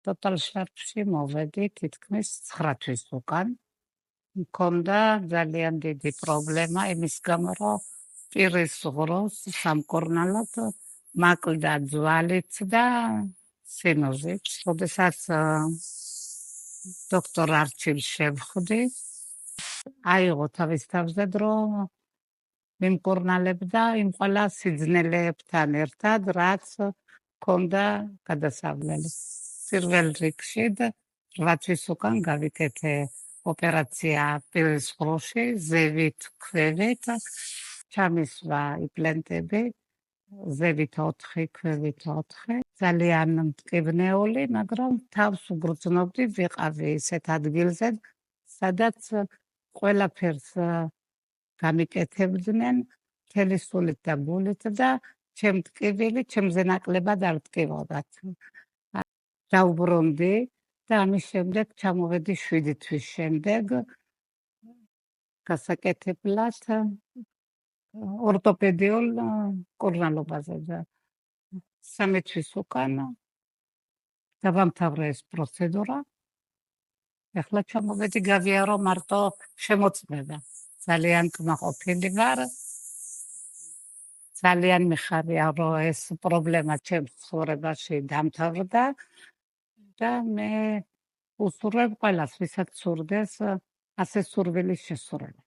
Total Sharp-ში მოვედი თითქმის 9 თვის უკან. მქონდა ძალიან დიდი პრობლემა იმის გამო, რომ პირის ღროს სამკურნალოდ მაკლდა ძვალით და სინოზით. როდესაც დოქტორ არჩილს შევხვდი, აიღო თავის თავზე დრო მიმკურნალებდა იმ ყველა სიძნელეებთან ერთად, რაც მქონდა გადასავლელი. პირველ რიგში 8 თვის უკან გავიკეთე ოპერაცია პირის ღროში, ზევით, ქვევით, ჩამისვა იმპლანტები, ზევით 4, ქვევით 4. ძალიან მტკივნეული, მაგრამ თავს უგრძნობდი, ვიყავი ისეთ ადგილზე, სადაც ყველაფერს გამიკეთებდნენ მთელი სულით და გულით და ჩემ ტკივილი ჩემზე ნაკლებად არ ტკივოდათ. დაუბრუნდი და ამის შემდეგ ჩამოვედი 7 თვის შემდეგ გასაკეთებლად ორტოპედიულ მკურნალობაზე და 3 თვის უკან დავამთავრე ეს პროცედურა. ეხლა ჩამოვედი გავიარო მარტო შემოწმება. ძალიან კმაყოფილი ვარ. ძალიან მიხარია, რომ ეს პრობლემა ჩემს ცხოვრებაში დამთავრდა და მე უსურვებ ყველას, ვისაც სურდეს ასე სურვილის შესრულება.